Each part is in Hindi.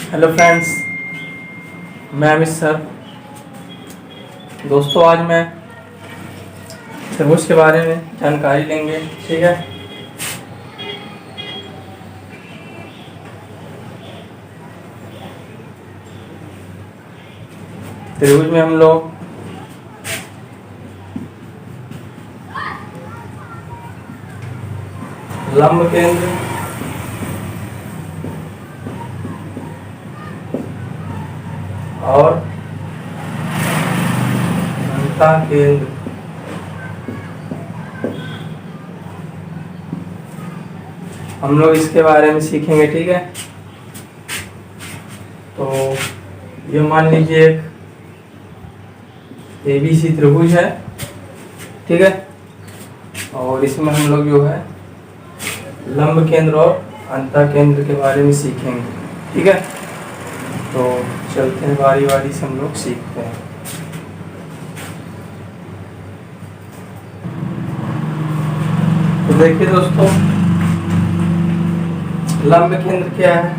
हेलो फ्रेंड्स, मैं अमित सर। दोस्तों, आज मैं त्रिभुज के बारे में जानकारी लेंगे। ठीक है। त्रिभुज में हम लोग लंब केंद्र, और अंतः केंद्र, हम लोग इसके बारे में सीखेंगे। ठीक है। तो ये मान लीजिए एक ABC त्रिभुज है। ठीक है। और इसमें हम लोग जो है लंब केंद्र और अंतः केंद्र के बारे में सीखेंगे। ठीक है। तो चलते हैं, बारी बारी से हम लोग सीखते हैं। तो देखिए दोस्तों, लंब केंद्र क्या है?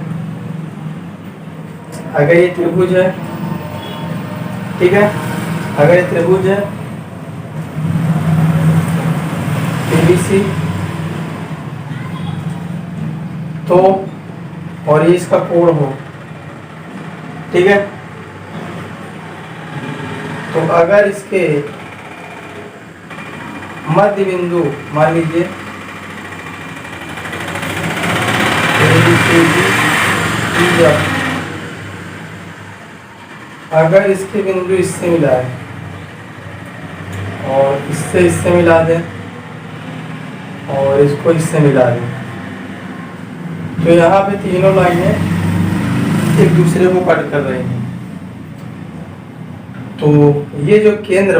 अगर ये त्रिभुज है, ठीक है, अगर ये त्रिभुज है ABC, तो और ये इसका कोण हो, ठीक है, तो अगर इसके मध्य बिंदु मान लीजिए अगर इसके बिंदु इससे मिला है और इससे मिला दें और इसको इससे मिला दें, तो यहाँ पे तीनों लाइनें एक दूसरे को कट कर रही हैं। तो ये जो केंद्र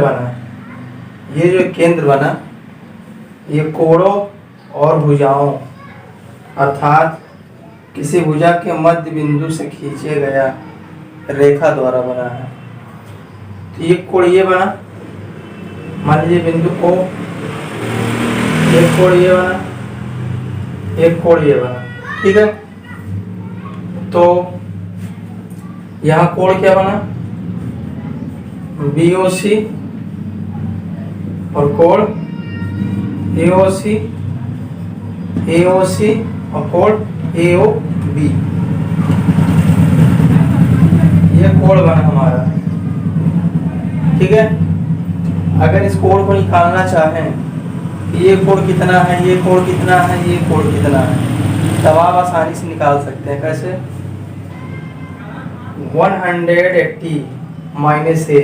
बना, ये कोणों और भुजाओं अर्थात किसी भुजा के मध्य बिंदु से खींचे गया रेखा द्वारा बना है। तो ये कोण ये बना, मान लीजिए बिंदु O, एक कोण ये बना, एक कोण ये बना। ठीक है। तो यहाँ कोण क्या बना? BOC और कोण AOC और कोण AOB। ये कोण बना हमारा। ठीक है। अगर इस कोण को निकालना चाहें, ये कोण कितना है, ये कोण कितना है, ये कोण कितना है, तब आप आसानी से निकाल सकते हैं। कैसे? 180 माइनस A,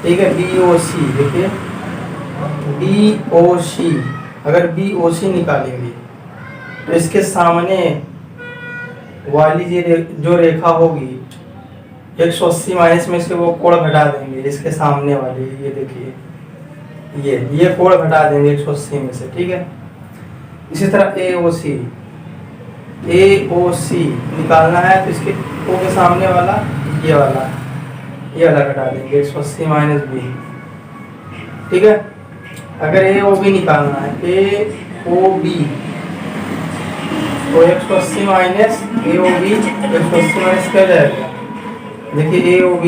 ठीक है, BOC। देखिए BOC, अगर BOC निकालेंगे तो इसके सामने वाली जो रेखा होगी 180 माइनस में से वो कोण घटा देंगे। इसके सामने वाली, ये देखिए, ये कोण घटा देंगे 180 में से। ठीक है। इसी तरह AOC निकालना है तो इसके O के सामने वाला ये वाला घटा देंगे 180 माइनस B। ठीक है। अगर AOB निकालना है, AOB, तो 180 माइनस AOB, 180 माइनस क्या जाएगा? देखिए AOB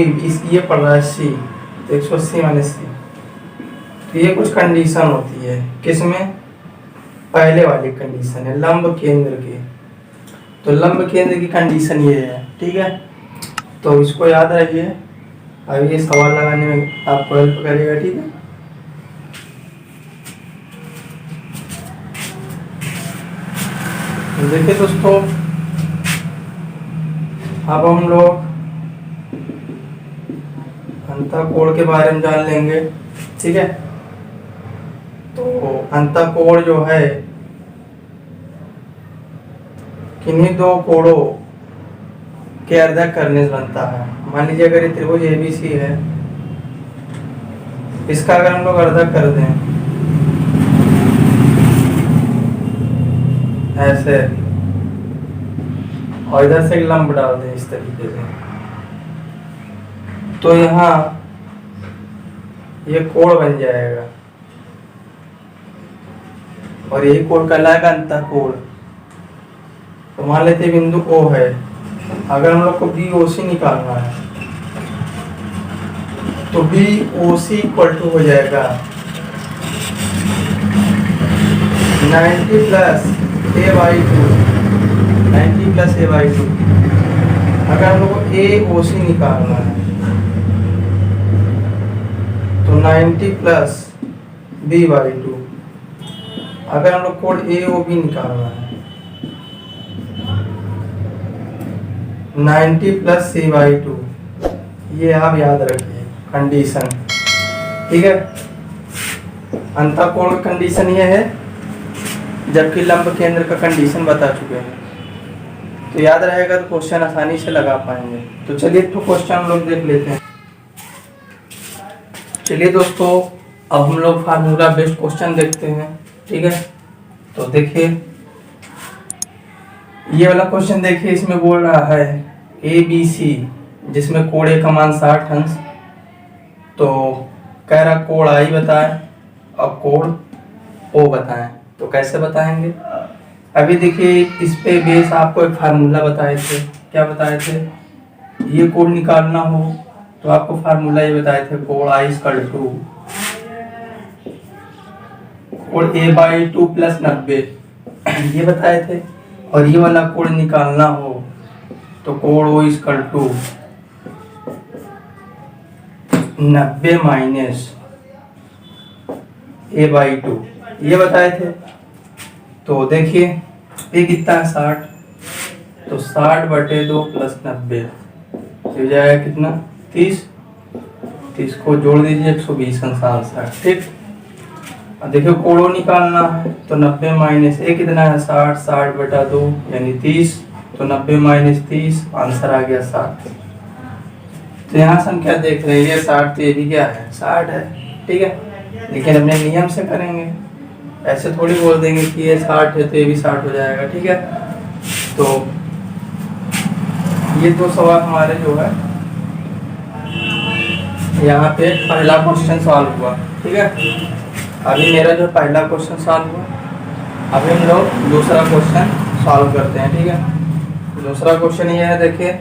ये पड़ रहा है C, तो 180 माइनस C। तो ये कुछ कंडीशन होती है, किसमें? पहले वाली कंडीशन है लंब केंद्र की। तो लंब केंद्र की कंडीशन ये है। ठीक है। तो इसको याद रखिए, अभी ये सवाल लगाने में आपको हेल्प करेगा। ठीक है। तो देखिए दोस्तों, अब हम लोग अंतः कोण के बारे में जान लेंगे। ठीक है। तो अंतः कोण जो है किन्हीं दो कोणों के अर्धक करने से बनता है। मान लीजिए अगर ये त्रिभुज ABC है, इसका अगर हम लोग अर्धक कर दें ऐसे और इधर से एक लंब डाल दें इस तरीके से, तो यहाँ ये कोण बन जाएगा और यही कोण कहलाएगा अंतः कोण। तो मान लेते बिंदु O है, अगर हम लोग को बी ओ सी निकालना है तो B O C equal to हो जाएगा 90 प्लस A/2, 90 प्लस A/2। अगर हम लोग को ए ओ सी निकालना है तो 90 प्लस B/2। अगर हम लोग कोड ए ओ बी निकालना है 90 प्लस C/2। ये आप याद रखिए कंडीशन, ठीक है। अंतः कोण का कंडीशन ये है, जबकि लंब केंद्र का कंडीशन बता चुके हैं। तो याद रहेगा तो क्वेश्चन आसानी से लगा पाएंगे। तो चलिए तो क्वेश्चन हम लोग देख लेते हैं। चलिए दोस्तों, अब हम लोग फार्मूला बेस्ड क्वेश्चन देखते हैं, ठीक है। तो देखिए ये वाला क्वेश्चन देखिए, इसमें बोल रहा है ए बी सी, जिसमें कोण ए का मान 60 अंश। तो कह रहा कोण आई बताएं और कोण ओ बताएं। तो कैसे बताएंगे? अभी देखिए इस पे बेस आपको एक फार्मूला बताए थे। क्या बताए थे? ये कोण निकालना हो तो आपको फार्मूला ये बताए थे, कोण आई इक्वल टू कोण A/2 प्लस 90, ये बताए थे। और ये वाला कोण निकालना हो तो कोण O equal to 90 minus A/2, ये बताए थे। तो देखिए ये कितना है 60, तो 60/2 प्लस 90 हो जाएगा कितना 30 को जोड़ दीजिए 120 आंसर, ठीक। अब देखिए कोण निकालना है तो 90 माइनस ए कितना है 60, 60/2 यानी 30, तो 90 माइनस 30 आंसर आ गया 60। तो यहाँ से हम क्या देख रहे हैं, ये 60, तो ये भी क्या है 60 है, ठीक है। लेकिन अपने नियम से करेंगे, ऐसे थोड़ी बोल देंगे कि ये 60 है तो ये भी 60 हो जाएगा, ठीक है। तो ये दो सवाल हमारे जो है यहाँ पे पहला क्वेश्चन सॉल्व हुआ, ठीक है। अभी मेरा जो पहला क्वेश्चन सॉल्व हुआ, अभी हम लोग दूसरा क्वेश्चन सॉल्व करते हैं, ठीक है। दूसरा क्वेश्चन ये है, देखिए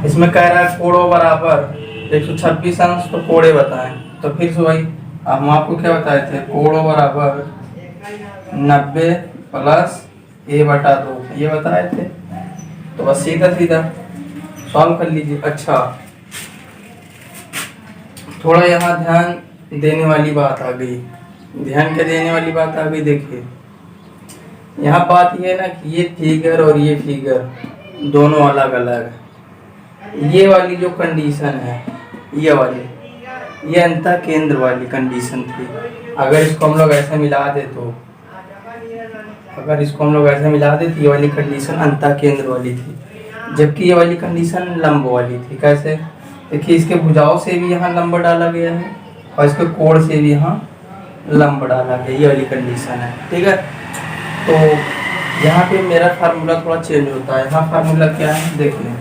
इसमें कह रहा है कोण बराबर 126 अंश, तो कोण ए बताएं। तो फिर से वही हम आपको क्या बताए थे, कोण बराबर 90 प्लस A/2, ये बताए थे। तो बस सीधा सीधा सॉल्व कर लीजिए। अच्छा, थोड़ा यहाँ ध्यान देने वाली बात आ गई। ध्यान क्या देने वाली बात आ गई? देखिए यहाँ बात ये है ना कि ये फिगर और ये फिगर दोनों अलग अलग है। ये वाली जो कंडीशन है, ये वाली, ये अंतः केंद्र वाली कंडीशन थी। अगर इसको हम लोग ऐसे मिला दे तो ये वाली कंडीशन अंतः केंद्र वाली थी, जबकि ये वाली कंडीशन लंब वाली थी। कैसे? देखिए इसके भुजाओं से भी यहाँ लंब डाला गया है और इसके कोण से भी यहाँ लंब डाला गया, ये वाली कंडीशन है, ठीक है। तो यहाँ पे मेरा फार्मूला थोड़ा चेंज होता है। यहाँ फार्मूला क्या है देखिए,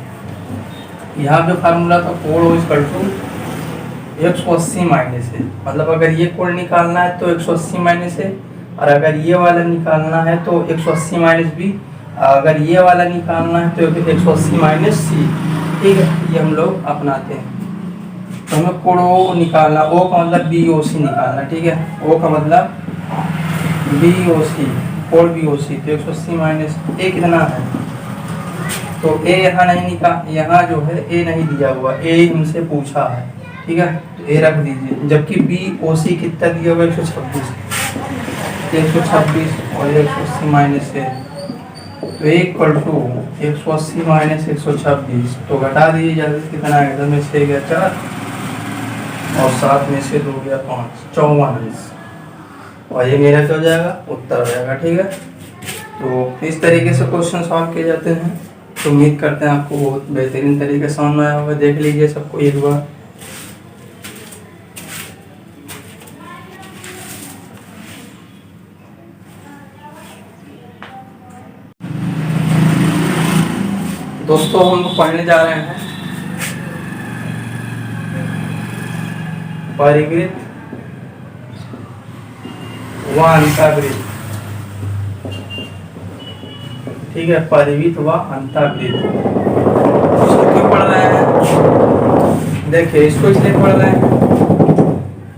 यहाँ पे फार्मूला था कोण O इक्वल टू 180 माइनस है। मतलब अगर ये कोण निकालना है तो 180 माइनस है, और अगर ये वाला निकालना है तो 180 माइनस बी, अगर ये वाला निकालना है तो 180 माइनस सी, ठीक है। ये हम लोग अपनाते हैं। तो हमें कोण O निकालना, O का मतलब BOC निकालना, ठीक है। O का मतलब BOC, कोण BOC, तो 180 माइनस ए कितना है, तो ए यहाँ नहीं निकाल, यहाँ जो है ए नहीं दिया हुआ, ए हमसे पूछा है, ठीक है। तो ए रख दीजिए, जबकि BOC कितना दिया हुआ 126, 126 और 180 माइनस है, तो इक्वल टू 180 माइनस 126, तो घटा दीजिए जल्दी, कितना आएगा, 10 में 6 गया 4 और 7 में से 2 गया 5, 54, और ये मेरा क्या हो जाएगा, उत्तर हो जाएगा, ठीक है। तो इस तरीके से क्वेश्चन सॉल्व किए जाते हैं। तो उम्मीद करते हैं आपको बहुत बेहतरीन तरीके से समझ में आया होगा। देख लीजिए सबको एक बार। दोस्तों हम लोग पढ़ने जा रहे हैं परिवृत्त व अंतःवृत्त। ठीक है, परिवृत्त व अंतःवृत्त। इसको क्यों पढ़ रहे हैं? देखिए इसको इसलिए पढ़ रहे हैं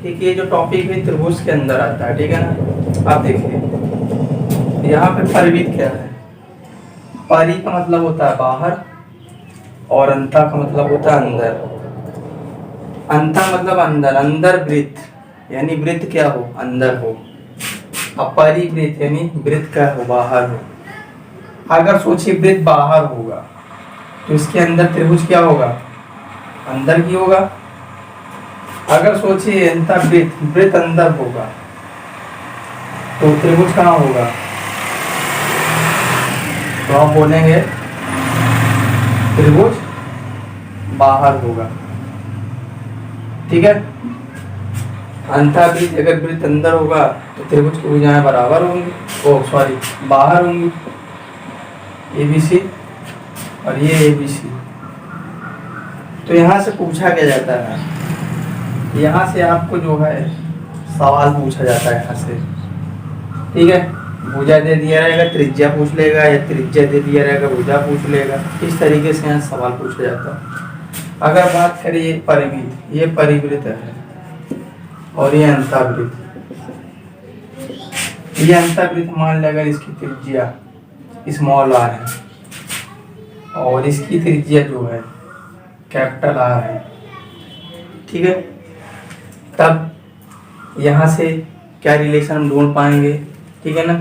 क्योंकि ये जो टॉपिक है त्रिभुज के अंदर आता है, ठीक है ना। आप देखिए यहाँ पे परिवृत्त क्या है, परि का मतलब होता है बाहर और अंता का मतलब होता है अंदर। अंता मतलब अंदर, अंदर वृत्त यानी वृत्त क्या हो, अंदर हो। अपरिवृत्त यानी वृत्त क्या हो, बाहर हो। अगर सोचिए वृत्त बाहर होगा तो इसके अंदर त्रिभुज क्या होगा, अंदर की होगा। अगर सोचिए अंतःवृत्त, वृत्त अंदर होगा तो त्रिभुज कहाँ होगा, तो हम बोलेंगे त्रिभुज बाहर होगा, ठीक है। अंतःवृत्त अगर वृत्त अंदर होगा तो त्रिभुज की भुजाएं बराबर होंगी, बाहर होंगी। ABC और ये ABC। तो यहाँ से पूछा क्या जाता है, यहाँ से आपको जो है सवाल पूछा जाता है यहाँ से, ठीक है। भुजा दे दिया रहेगा, त्रिज्या पूछ लेगा, या त्रिज्या दे दिया रहेगा, भुजा पूछ लेगा। इस तरीके से यहाँ सवाल पूछा जाता है। अगर बात करें ये परिवृत्त, ये परिवृत्त है और ये अंतःवृत्त। ये अंतःवृत्त मान लेगा इसकी त्रिज्या स्मॉल r है और इसकी त्रिज्या जो है कैपिटल R है, ठीक है। तब यहाँ से क्या रिलेशन हम ढूंढ पाएंगे, ठीक है ना।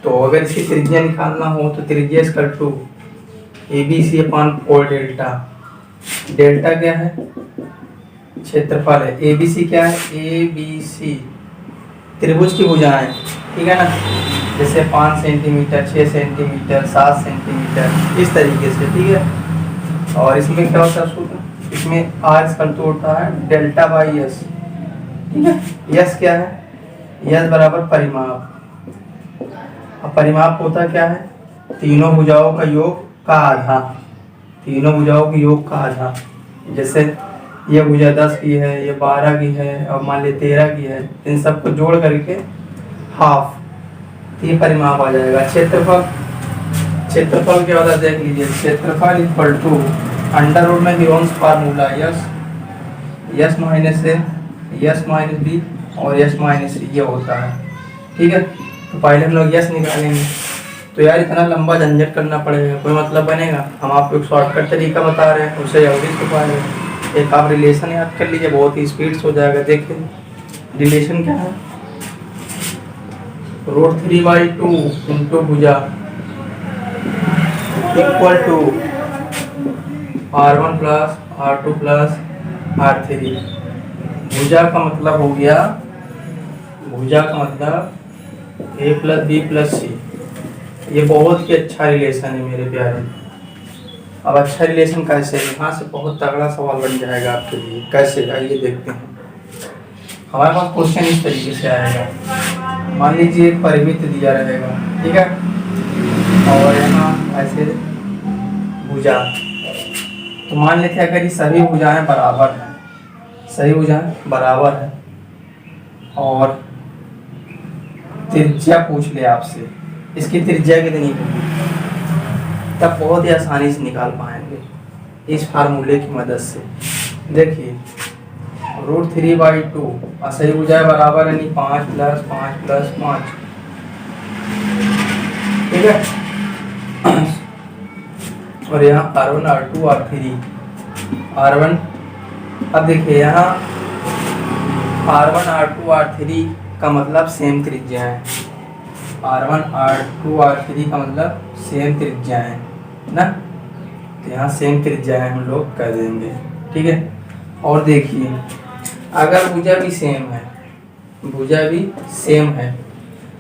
तो अगर इसकी त्रिज्या निकालना हो तो त्रिज्या equal to ABC upon 4 delta. Delta क्या है, क्षेत्रफल है। ABC क्या है, ABC त्रिभुज की भुजाएं, ठीक है ना। जैसे 5 सेंटीमीटर, 6 सेंटीमीटर, 7 सेंटीमीटर, इस तरीके से, ठीक है। और इसमें क्या होता है सूत्र, इसमें R इक्वल टू होता है डेल्टा बाई S, ठीक है। यस क्या है, यस बराबर परिमाप। अब परिमाप होता क्या है, तीनों भुजाओं का योग का आधा, तीनों भुजाओं के योग का आधा। जैसे ये भुजा 10 की है, ये 12 की है और मान ली 13 की है, इन सबको जोड़ करके हाफ, ये परिमाप आ जाएगा। क्षेत्रफल, क्षेत्रफल क्या होता है देख लीजिए, क्षेत्रफल इक्वल टू अंडर रूट में गिरोन्स फार्मूला यस माइनस ए, यस माइनस बी और यस माइनस सी, ये होता है, ठीक है। तो पहले हम लोग यस निकालेंगे। तो यार इतना लंबा झंझट करना पड़ेगा, कोई मतलब बनेगा। हम आपको एक शॉर्टकट तरीका बता रहे हैं, उसे जल्दी छुपा रहे हैं। एक आप रिलेशन याद कर लीजिए, बहुत ही स्पीड से हो जाएगा। देखिए रिलेशन क्या है, √3/2 इंटू भुजा equal to R1 plus R2 plus R3। भुजा का मतलब हो गया, भुजा का मतलब A plus B plus C। ये बहुत ही अच्छा रिलेशन है मेरे प्यारे। अब अच्छा रिलेशन कैसे है, यहाँ से बहुत तगड़ा सवाल बन जाएगा आपके लिए। कैसे, आइए देखते हैं। हमारे पास क्वेश्चन इस तरीके से आएगा, मान लीजिए एक परिवृत्त दिया रहेगा, ठीक है, और यहाँ ऐसे भुजा। तो मान लेते हैं अगर ये सभी भुजाएं बराबर हैं, सही भुजाएं बराबर है और त्रिज्या पूछ ले आपसे, इसकी त्रिज्या कितनी होगी, तब बहुत ही आसानी से निकाल पाएंगे इस फार्मूले की मदद से। देखिए √3/2 असही भुजाएं बराबर यानी 5 + 5 + 5, ठीक है। और यहाँ R1 R2 R3 R1, अब देखिए यहाँ R1 R2 R3 का मतलब सेम त्रिज्या है। R1 R2 R3 का मतलब सेम त्रिज्या है ना, तो यहाँ सेम त्रिज्या है हम लोग कर देंगे, ठीक है। और देखिए अगर भुजा भी सेम है, भुजा भी सेम है,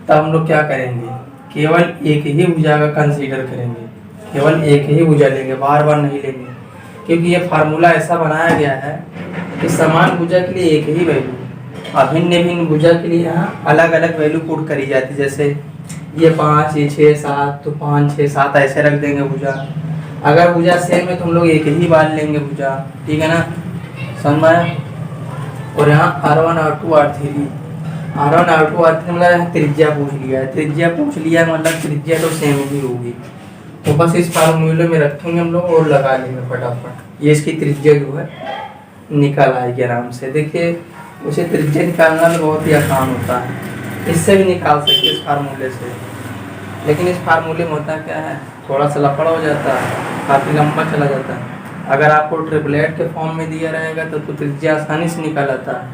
तब हम लोग क्या करेंगे, केवल एक ही भुजा का कंसीडर करेंगे, केवल एक ही भुजा लेंगे, बार बार नहीं लेंगे। क्योंकि ये फार्मूला ऐसा बनाया गया है कि समान भुजा के लिए एक ही वैल्यू, अभिन्न भिन्न भुजा के लिए यहाँ अलग अलग वैल्यू पुट करी जाती है। जैसे ये 5, ये 6, 7, तो 5, 6, 7 ऐसे रख देंगे भुजा। अगर भुजा सेम है तो हम लोग एक ही बार लेंगे भुजा, ठीक है ना, समझ में। और यहाँ R1 R2 R3 मतलब त्रिज्या पूछ लिया है, त्रिज्या पूछ लिया मतलब त्रिज्या तो सेम ही होगी। तो बस इस फार्मूले में रखेंगे हम लोग और लगा लेंगे फटाफट। ये इसकी त्रिज्या जो है निकल आएगी आराम से। देखिए उसे त्रिज्या निकालना तो बहुत ही आसान होता है, इससे भी निकाल सकते इस फार्मूले से। लेकिन इस फार्मूले में होता क्या है, थोड़ा सा लफड़ा हो जाता है, काफ़ी लंबा चला जाता है। अगर आपको ट्रिपलेट के फॉर्म में दिया रहेगा तो त्रिज्या आसानी से निकाल आता है,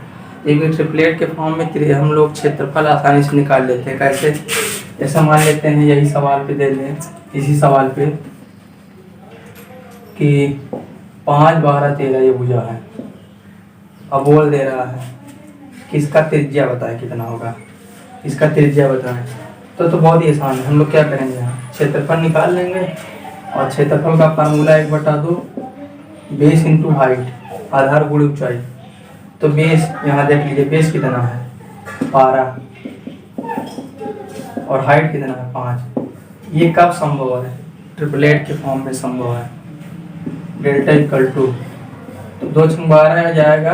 लेकिन ट्रिपलेट के फॉर्म में हम लोग क्षेत्रफल आसानी से निकाल लेते हैं। कैसे? जैसा मान लेते हैं, यही सवाल पे दे लें, इसी सवाल पे कि 5, 12, 13 ये भुजा है। अब बोल दे रहा है कि इसका त्रिज्या बताएं कितना होगा, इसका त्रिज्या बताएं। तो बहुत ही आसान है। हम लोग क्या करेंगे, यहाँ क्षेत्रफल निकाल लेंगे और क्षेत्रफल का फार्मूला 1/2 बेस इंटू हाइट, आधार गुण ऊंचाई। तो बेस यहाँ देख लीजिए, बेस कितना है 12 और हाइट कितना है 5। ये कब संभव है? ट्रिपलेट के फॉर्म में संभव है। डेल्टा इक्वल टू, तो 2 × 12 आ जाएगा,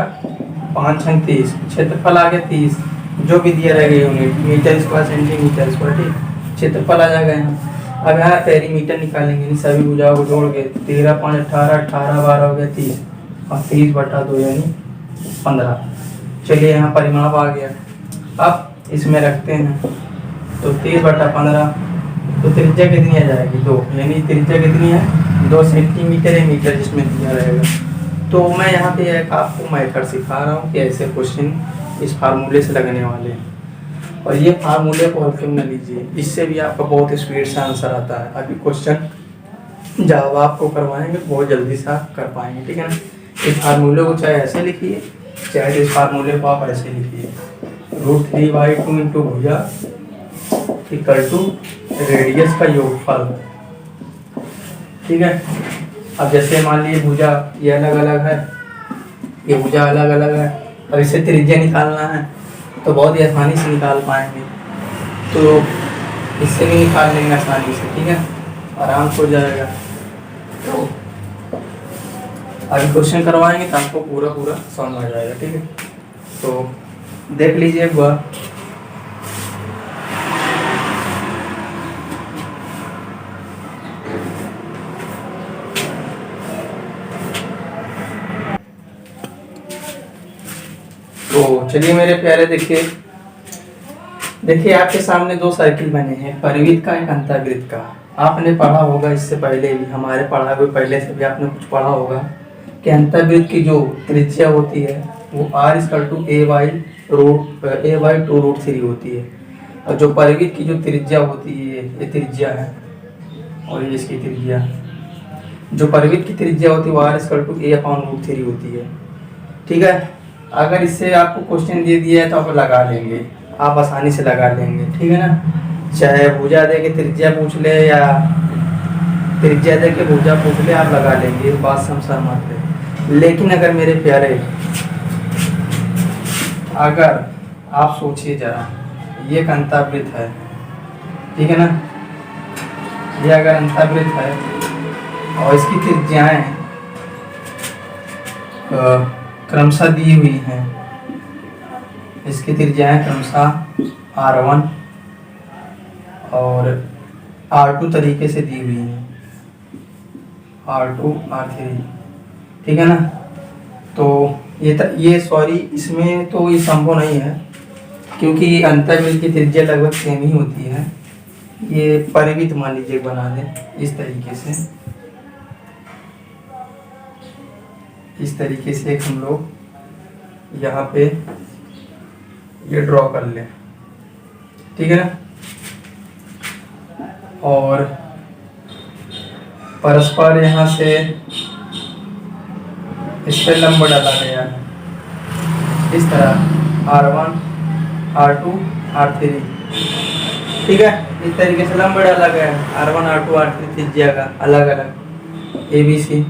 5 × 30, क्षेत्रफल आ गया 30, जो भी दिया रहेगा unit metre square centimetre square, ठीक, क्षेत्रफल आ जाएगा यहाँ। अब यहाँ पेरीमीटर निकालेंगे, इन सभी भुजाओं को जोड़ के 13, 5, 18, 18, 12 हो गया 30 और 30/2 यानी 15। चलिए यहाँ परिमाप आ गया। अब इसमें रखते हैं तो 30/15, तो त्रिज्या कितनी आ जाएगी 2, यानी त्रिज्या कितनी है 2 सेंटीमीटर या मीटर जिसमें दिया रहेगा। तो मैं यहाँ पे एक आपको मेथड सिखा रहा हूँ कि ऐसे क्वेश्चन इस फार्मूले से लगने वाले हैं। और ये फार्मूले को हल्के में न लीजिए, इससे भी आपका बहुत स्पीड से आंसर आता है। अभी क्वेश्चन जब आपको करवाएंगे बहुत जल्दी से आप कर पाएंगे, ठीक है ना। इस फार्मूले को चाहे ऐसे लिखिए, चाहे इस फार्मूले को आप ऐसे लिखिए, √3/2 इंटू भुजा इक्वल टू रेडियस का योगफल, ठीक है। अब जैसे मान लीजिए भुजा ये अलग अलग है, ये भुजा अलग अलग है, और इसे त्रिज्या निकालना है तो बहुत ही आसानी से निकाल पाएंगे। तो इससे भी निकाल लेंगे आसानी से, ठीक है, आराम से हो जाएगा। तो अभी क्वेश्चन करवाएंगे तो आपको पूरा पूरा समझ आ जाएगा, ठीक है। तो देख लीजिए एक बार, तो चलिए मेरे प्यारे, देखिए आपके सामने 2 सर्किल बने हैं, परिवृत्त का एक अंतर्वृत्त का। आपने पढ़ा होगा इससे पहले भी, हमारे पढ़ा हुए पहले से भी आपने कुछ पढ़ा होगा कि अंतर्वृत्त की जो त्रिज्या होती है वो r=a/2√3 होती है, और जो परिवृत्त की जो त्रिज्या होती है, ये त्रिज्या है और ये इसकी त्रिज्या, जो परिवृत्त की त्रिज्या होती है वो r=a/√3 होती है, ठीक है। अगर इससे आपको क्वेश्चन दे दिया है तो आप लगा लेंगे, आप आसानी से लगा लेंगे, ठीक है ना। चाहे भुजा दे के त्रिज्या पूछ ले या त्रिज्या दे के भुजा पूछ ले, आप लगा लेंगे, इस बात से हम सहमत हैं। लेकिन अगर मेरे प्यारे, अगर आप सोचिए जरा, ये एक अंतर्वृत्त है, ठीक है ना, ये अगर अंतर्वृत्त है और इसकी त्रिज्याएं क्रमशः दी हुई हैं, इसकी त्रिज्याएं क्रमशः r1 और r2 तरीके से दी हुई हैं, r2, r3, ठीक है ना। तो ये सॉरी, इसमें तो ये संभव नहीं है क्योंकि अंतर्वृत्त की त्रिज्या लगभग सेम ही होती है। ये परिवृत्त मान लीजिए बना दें इस तरीके से, इस तरीके से एक हम लोग यहाँ पे ये ड्रॉ कर लें, ठीक है ना। और परस्पर यहाँ से इस पर लंब डाला गया इस तरह, r1, r2, r3, ठीक है, इस तरीके से लंब डाला गया r1, r2, r3 त्रिज्या का अलग अलग ABC।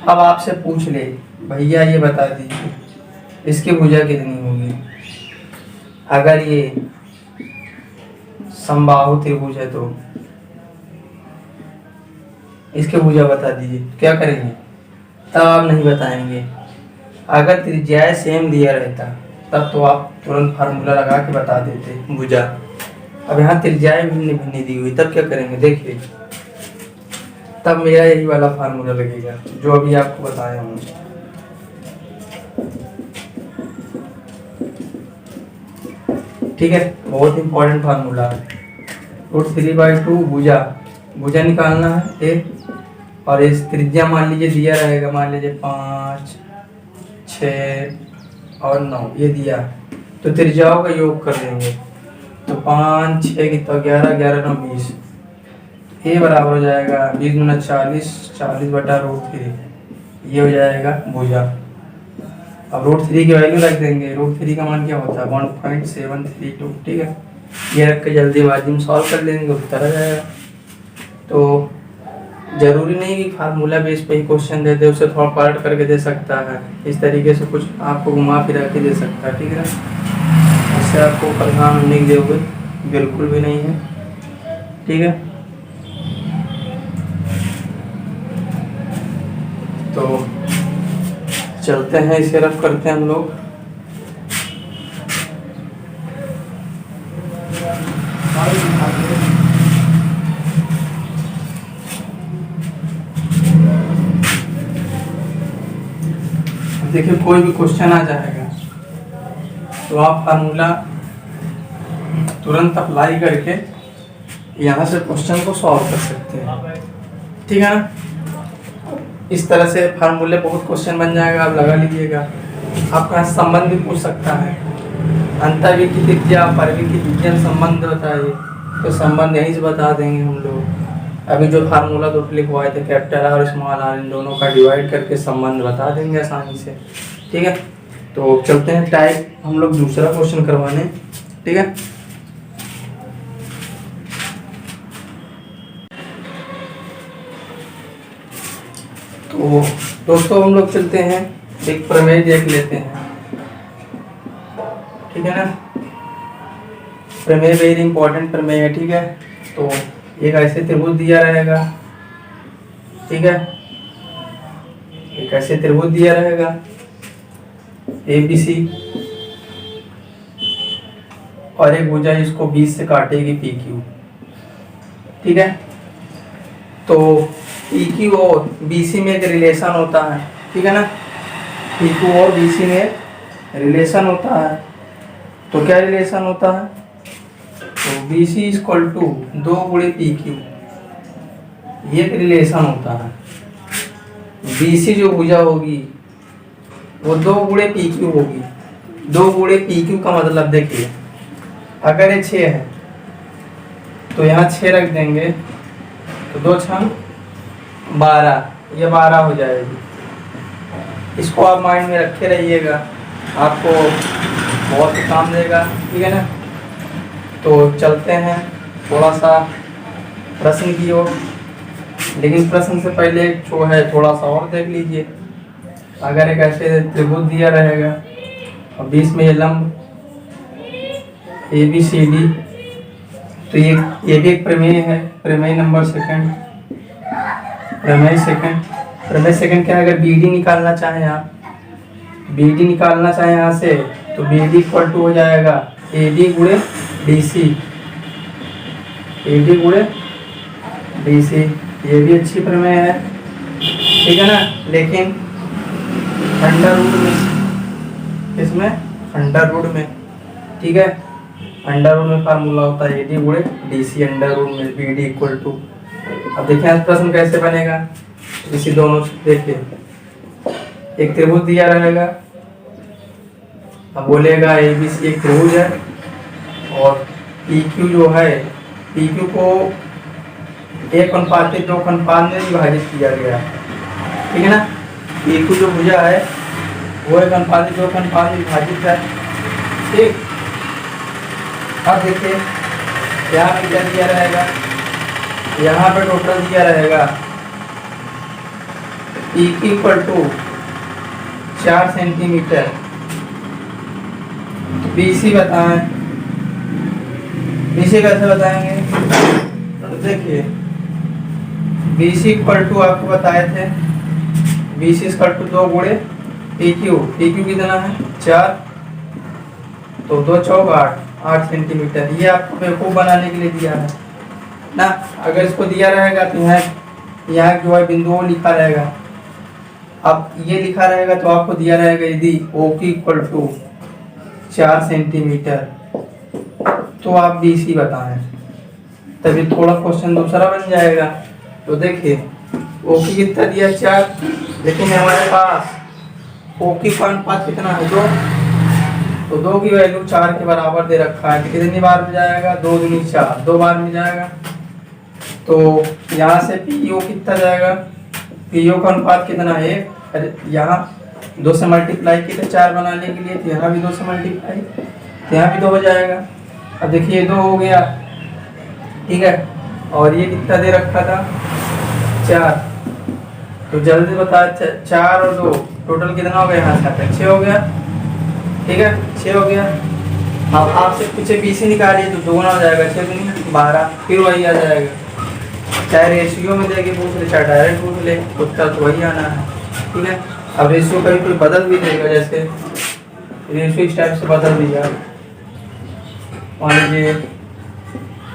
अब आपसे पूछ ले भैया ये बता दीजिए इसकी भुजा कितनी होगी। अगर ये समबाहु त्रिभुज है तो इसके भुजा बता दीजिए, क्या करेंगे? तब आप नहीं बताएंगे। अगर त्रिज्याएं सेम दिया रहता तब तो आप तुरंत फार्मूला लगा के बता देते भुजा। अब यहाँ त्रिज्याएं भिन्न भिन्न दी हुई, तब क्या करेंगे? देखिए तब मेरा यही वाला फार्मूला लगेगा जो अभी आपको बताया हूँ। ठीक है, बहुत इंपॉर्टेंट फार्मूला है। √3/2 भुजा, भुजा निकालना है एक, और इस त्रिज्या मान लीजिए दिया रहेगा, मान लीजिए 5, 6 और 9 ये दिया, तो त्रिज्याओं का योग कर देंगे। तो 5, 6 कितना 11, 11 9 20, ये बराबर हो जाएगा 20 गुना 40, 40/√3, ये हो जाएगा भुजा। अब √3 की वैल्यू रख देंगे, √3 का मान क्या होता है 1.732। ठीक है, ये रख के जल्दीबाजी में सॉल्व कर लेंगे, उत्तर आ जाएगा। तो जरूरी नहीं कि फार्मूला बेस पे ही क्वेश्चन दे दे, उसे थोड़ा पार्ट करके दे सकता है, इस तरीके से कुछ आपको घुमा फिरा के दे सकता है। ठीक है, इससे आपको परेशान होने की जरूरत बिल्कुल भी नहीं है। ठीक है, तो चलते हैं, इसे रफ करते हैं हम लोग। देखिए कोई भी क्वेश्चन आ जाएगा तो आप फार्मूला तुरंत अप्लाई करके यहाँ से क्वेश्चन को सॉल्व कर सकते हैं। ठीक है ना, इस तरह से फार्मूले बहुत क्वेश्चन बन जाएगा, आप लगा लीजिएगा। आपका यहाँ संबंध भी पूछ सकता है, अंतर्विकी त्रिज्या परविकी त्रिज्या संबंध बताइए, तो संबंध यहीं से बता देंगे हम लोग। अभी जो फार्मूला तो लिखवाए थे कैपिटल आर और स्मॉल आर, इन दोनों का डिवाइड करके संबंध बता देंगे आसानी से। ठीक है, तो चलते हैं टाइप हम लोग दूसरा क्वेश्चन करवाने। ठीक है, तो दोस्तों हम लोग चलते हैं एक प्रमेय देख लेते हैं। ठीक है ना, प्रमेय वेरी इंपॉर्टेंट प्रमेय है। ठीक है, तो एक ऐसे त्रिभुज दिया रहेगा। ठीक है, एक ऐसे त्रिभुज दिया रहेगा ABC, और एक भुजा इसको 20 से काटेगी PQ। ठीक है, तो PQ और BC में एक रिलेशन होता है। ठीक है ना, PQ और BC में रिलेशन होता है। तो क्या रिलेशन होता है, तो BC = 2 × PQ, ये एक रिलेशन होता है। BC जो भुजा होगी वो 2 × PQ होगी। 2 × PQ का मतलब देखिए, अगर ये 6 है तो यहाँ 6 रख देंगे, तो 2 × 6 12, ये 12 हो जाएगी। इसको आप माइंड में रखे रहिएगा, आपको बहुत काम देगा। ठीक है ना, तो चलते हैं थोड़ा सा प्रश्न की ओर, लेकिन प्रश्न से पहले जो है थोड़ा सा और देख लीजिए। अगर एक ऐसे त्रिभुज दिया रहेगा और बीच में ये लंब ABCD, तो ये भी एक प्रमेय है। प्रमेय नंबर सेकंड, प्रमेय सेकंड क्या है, अगर BD निकालना चाहें आप, BD निकालना चाहें यहाँ से, तो BD = हो जाएगा AD × DC, AD × DC। ये भी अच्छी प्रमेय है। ठीक है ना, लेकिन अंडर रूट में, किसमें, अंडर रूट में। ठीक है, अंडर रूट में फार्मूला होता है AD × DC, अंडर रूट में BD = अब देखिए प्रश्न कैसे बनेगा। इसी दोनों देखिए, एक त्रिभुज दिया रहेगा, अब बोलेगा ABC एक त्रिभुज है, और PQ जो है, PQ को 1:2 में विभाजित किया गया। ठीक है ना, PQ जो भुजा है वो 1:2 में विभाजित है। ठीक, अब देखिए यहाँ पे क्या दिया रहेगा, यहाँ पे टोटल दिया रहेगा PQ = 4 सेंटीमीटर। BC बताएं, BC कैसे बताएंगे, तो देखिए BC = आपको बताए थे, BC = 2 × PQ, PQ कितना है 4, तो 2 × 8, 8 सेंटीमीटर। ये आपको बेवकूफ़ बनाने के लिए दिया है ना। अगर इसको दिया रहेगा तो यहाँ यहाँ जो है बिंदु वो लिखा रहेगा। अब ये लिखा रहेगा तो आपको दिया रहेगा यदि ओ की इक्वल टू 4 सेंटीमीटर तो आप बी सी बताएं, तभी थोड़ा क्वेश्चन दूसरा बन जाएगा। तो देखिए ओ की कितना दिया 4, लेकिन हमारे पास ओ की का अनुपात कितना है 2, तो 2 की वैल्यू 4 के बराबर दे रखा है, तो कितनी बार में जाएगा 2 दूनी 4, 2 बार में जाएगा। तो यहाँ से पी ओ कितना जाएगा, पी ओ का अनुपात कितना है 1, अरे यहाँ 2 से मल्टीप्लाई किया 4 बनाने के लिए, तो यहाँ भी 2 से मल्टीप्लाई, तो यहाँ भी 2 हो जाएगा। अब देखिए 2 हो गया, ठीक है, और ये कितना दे रखा था 4, तो जल्दी बता 4 और 2 टोटल कितना हो गया, यहाँ से 6 हो गया, ठीक है 6 हो गया। अब आपसे पीछे बीसी निकालिए तो दोगुना हो जाएगा, 6 दूनी 12, फिर वही आ जाएगा, चाहे रेशियो में देके पूछ ले चाहे डायरेक्ट पूछ ले, उत्तर तो वही आना है, ठीक है। अब रेशियो कभी कोई बदल भी देगा, जैसे रेशियो इस टाइप से बदल दिया, मान लीजिए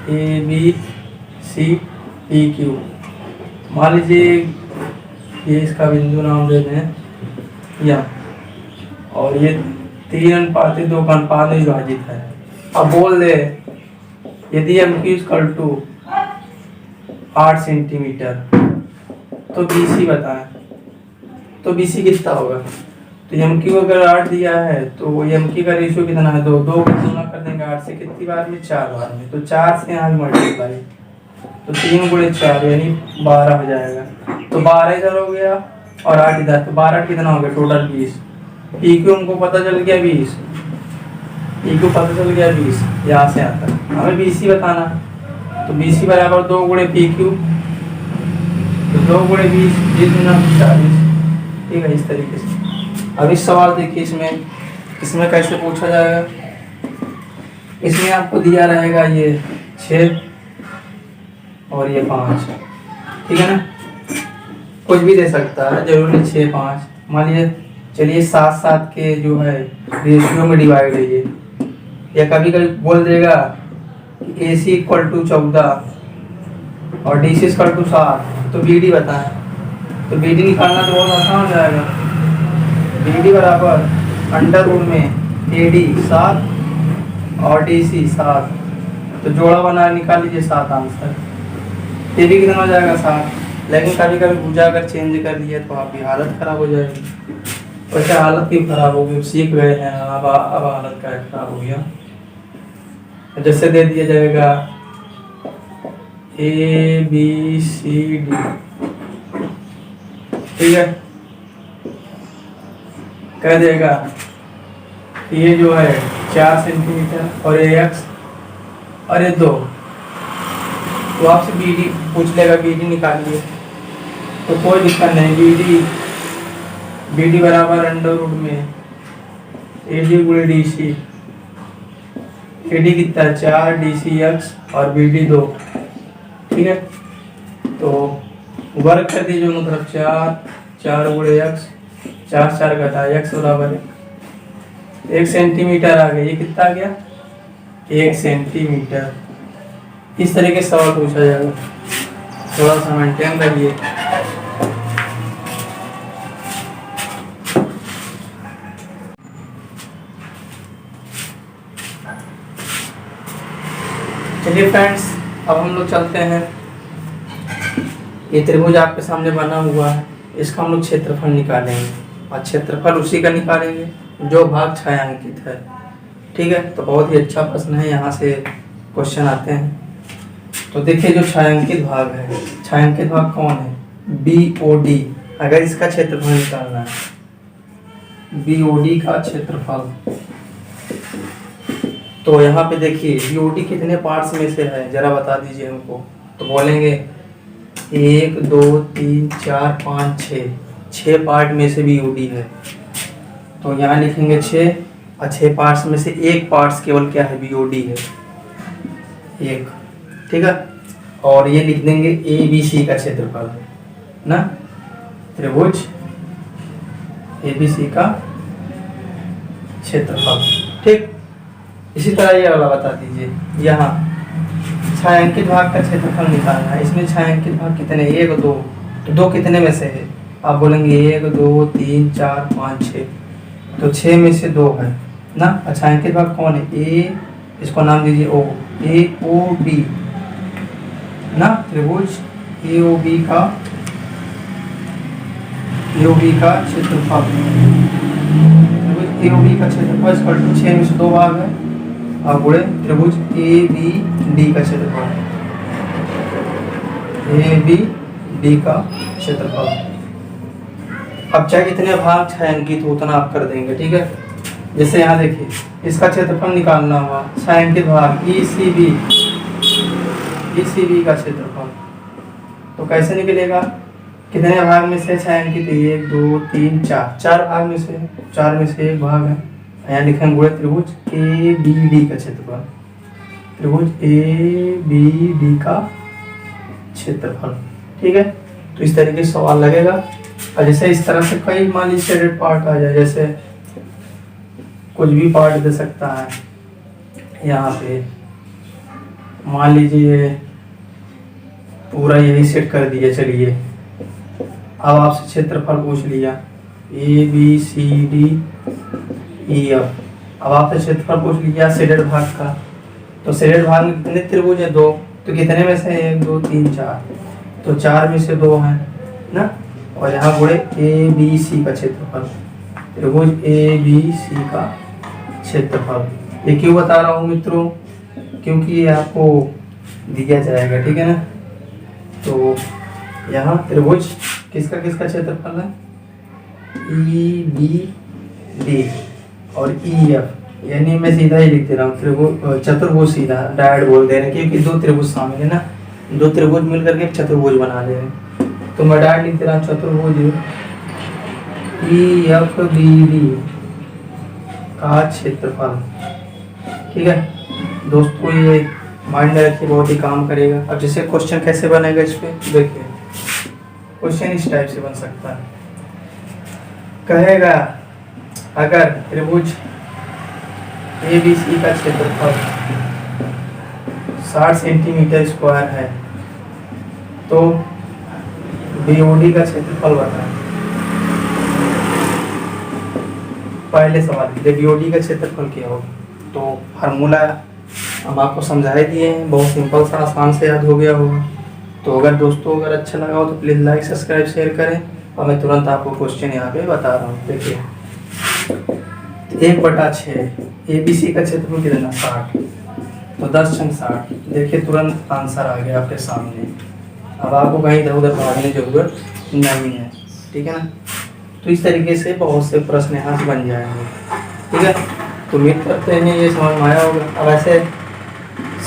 A B C P Q, मान लीजिए ये इसका बिंदु नाम दे दें या, और ये 3:2 का अनुपात में विभाजित है। अब बोल दे यदि M Q equal to 8 centimetre तो बी सी बताएं, तो बी सी कितना होगा। तो एम क्यू अगर 8 दिया है तो एम क्यू का रेशियो कितना है 2, 2 को गुणा कर देंगे 8 से, कितनी बार में 4 बार में, तो 4 से यहाँ मल्टीप्लाई, तो 3 गुणे 4 यानी 12 हो जाएगा। तो 12 इधर हो गया और 8 इधर, तो 12 कितना हो गया टोटल 20। पी क्यू हमको पता चल गया 20, पी क्यू पता चल गया 20, यहाँ से आता है हमें बी सी बताना, तो बी सी बराबर 2 गुणे पी क्यू, तो 2 गुणे 20, 20 गुना 40, ठीक है इस तरीके से। अब इस सवाल देखिए इसमें कैसे पूछा जाएगा। इसमें आपको दिया रहेगा ये 6 और ये 5, ठीक है ना, कुछ भी दे सकता है, जरूरी 6 5, मान लीजिए चलिए 7 7 के जो है रेशियो में डिवाइड है ये, या कभी कभी बोल देगा ए सी इक्वल टू 14 और डी सी इक्वल टू 7, तो बी डी बताएं, तो बी डी निकालना तो बहुत आसान हो जाएगा। बी डी बराबर अंडर रूट में ए डी 7 और डी सी 7, तो जोड़ा बना निकाल लीजिए 7 आंसर, ये भी कितना हो जाएगा 7। लेकिन कभी कभी भुजा अगर चेंज कर दिया तो आपकी हालत खराब हो जाएगी। वैसे हालत क्यों खराब होगी, सीख गए हैं, अब हालत का खराब हो गया। जैसे दे दिया जाएगा ए बी सी डी, ठीक है, कह देगा ये जो है 4 सेंटीमीटर और ये एक्स और ये 2, तो आपसे बी डी पूछ लेगा, बी डी निकालिए, तो कोई दिक्कत नहीं, बी डी बराबर अंडर रूट में ए डी गुणे डी सी, ए डी कितना 4 डी सी एक्स और बी डी 2, ठीक है। तो वर्ग कर दीजिए दोनों तरफ, 4 गुणे एक्स, 4 4 घटा एक्स बराबर 1 सेंटीमीटर आ गया, ये कितना आ गया 1 सेंटीमीटर। इस तरीके से सवाल पूछा जाएगा, थोड़ा सा मेंटेन करिए। चलिए फ्रेंड्स, अब हम लोग चलते हैं, ये त्रिभुज आपके सामने बना हुआ है, इसका हम लोग क्षेत्रफल निकालेंगे, और क्षेत्रफल उसी का निकालेंगे जो भाग छायांकित है, ठीक है। तो बहुत ही अच्छा प्रश्न है, यहाँ से क्वेश्चन आते हैं। तो देखिए जो छायांकित भाग है, छायांकित भाग कौन है बी ओ डी, अगर इसका क्षेत्रफल निकालना है बी ओ डी का क्षेत्रफल, तो यहाँ पे देखिए बी ओ डी कितने पार्ट्स में से है जरा बता दीजिए हमको। तो बोलेंगे 1 2 3 4 5 6 पार्ट में से बी ओ डी है, तो यहाँ लिखेंगे 6, और 6 पार्ट्स में से एक पार्ट्स केवल क्या है बी ओ डी है 1, ठीक है। और ये लिख देंगे ए बी सी का क्षेत्रफल ना, त्रिभुज ए बी सी का क्षेत्रफल, ठीक। इसी तरह ये वाला बता दीजिए, यहाँ छायांकित भाग का क्षेत्रफल निकालना है, इसमें छायांकित भाग कितने 1 2 तो 2 कितने में से है? आप बोलेंगे 1 2 3 4 5 6, तो 6 में से 2 है ना। अच्छा अंकित भाग कौन है? ए, इसको नाम दीजिए ओ, ए ओ बी ना, त्रिभुज ए ओ बी का क्षेत्रफल, त्रिभुज ए ओ बी का क्षेत्रफल इक्वल टू 6 में से 2 भाग है। अब बोले त्रिभुज ए बी डी का क्षेत्रफल, ए बी डी का क्षेत्रफल। अब चाहे कितने भाग चाहे अंकित हो उतना आप कर देंगे, ठीक है। जैसे यहाँ देखिए इसका क्षेत्रफल निकालना हुआ, छायांकित भाग ई सी बी का क्षेत्रफल, तो कैसे निकलेगा? कितने भाग में से छायांकित? 1 2 3 4, 4 भाग में से, 4 में से 1 भाग है। यहाँ लिखेंगे त्रिभुज ए बी डी का क्षेत्रफल, त्रिभुज ए बी डी का क्षेत्रफल, ठीक है। तो इस तरीके से सवाल लगेगा। और जैसे इस तरह से कई मान लीजिए शेडेड पार्ट आ जाए, जैसे कुछ भी पार्ट दे सकता है। यहाँ पे मान लीजिए पूरा यही सेट कर दिया, चलिए अब आपसे क्षेत्रफल पूछ लिया A B C D E F. अब आपसे क्षेत्रफल पूछ लिया शेडेड भाग का, तो शेडेड भाग में कितने त्रिभुज है? 2, तो कितने में से? 1 2 3 4, तो 4 में से 2 हैं ना। और यहाँ बोले ए बी सी का क्षेत्रफल, त्रिभुज ए बी सी का क्षेत्रफल। ये क्यों बता रहा हूँ मित्रों? क्योंकि ये आपको दिया जाएगा, ठीक है ना। तो यहाँ त्रिभुज किसका क्षेत्रफल है? ई बी डी और ई एफ, यानी मैं सीधा ही लिख दे रहा हूँ त्रिभुज, चतुर्भुज सीधा डायरेक्ट बोल दे रहे हैं, क्योंकि 2 त्रिभुज शामिल है ना, 2 त्रिभुज मिल करके एक चतुर्भुज बना दे रहे हैं। तो मैं डायरेक्ट लिख दे रहा हूँ चतुर्भुज ई एफ बी डी का क्षेत्रफल, ठीक है दोस्तों। ये माइंड में रखिए, बहुत ही काम करेगा। अब जैसे क्वेश्चन कैसे बनेगा इस पे देखिए, क्वेश्चन इस टाइप से बन सकता है। कहेगा अगर त्रिभुज ए बी सी का क्षेत्रफल 60 सेंटीमीटर स्क्वायर है, तो बीओडी का क्षेत्रफल बताएं। पहले सवाल बीओडी का क्षेत्रफल क्या होगा? तो फार्मूला हम आपको समझा ही दिए हैं, बहुत सिंपल सा, आसान से याद हो गया होगा। तो अगर दोस्तों अगर अच्छा लगा हो तो प्लीज़ लाइक सब्सक्राइब शेयर करें। और मैं तुरंत आपको क्वेश्चन यहाँ पे बता रहा हूँ। देखिए 1/6 ए बी सी का क्षेत्रफल कितना? 60, तो 10 छंग 60। देखिए तुरंत आंसर आ गया आपके सामने। अब आपको कहीं इधर उधर भागने की जरूरत नहीं है, ठीक है ना। तो इस तरीके से बहुत से प्रश्न यहाँ से बन जाएंगे, ठीक है। तो उम्मीद करते हैं ये समझ में आया होगा। अब ऐसे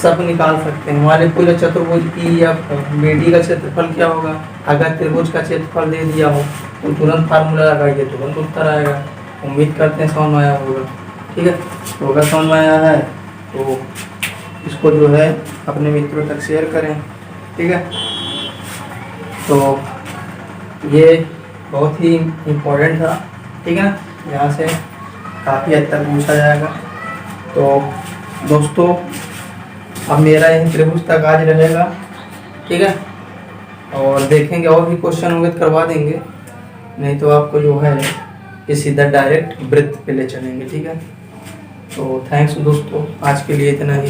सब निकाल सकते हैं। हमारे पूरे चतुर्भुज ई या बी डी का क्षेत्रफल क्या होगा? अगर त्रिभुज का क्षेत्रफल दे दिया हो तो तुरंत फार्मूला लगाइए, तुरंत उत्तर आएगा। उम्मीद करते हैं समझ में आया होगा, ठीक है। तो अगर समझ में आया है तो इसको जो है अपने मित्रों तक शेयर करें, ठीक है। तो ये बहुत ही इम्पोर्टेंट था, ठीक है ना। यहाँ से काफ़ी हद तक पूछा जाएगा। तो दोस्तों अब मेरा यही त्रिभुज तक आज रहेगा, ठीक है। और देखेंगे और भी क्वेश्चन होंगे तो करवा देंगे, नहीं तो आपको जो है ये सीधा डायरेक्ट वृत्त पे ले चलेंगे, ठीक है। तो थैंक्स दोस्तों, आज के लिए इतना ही।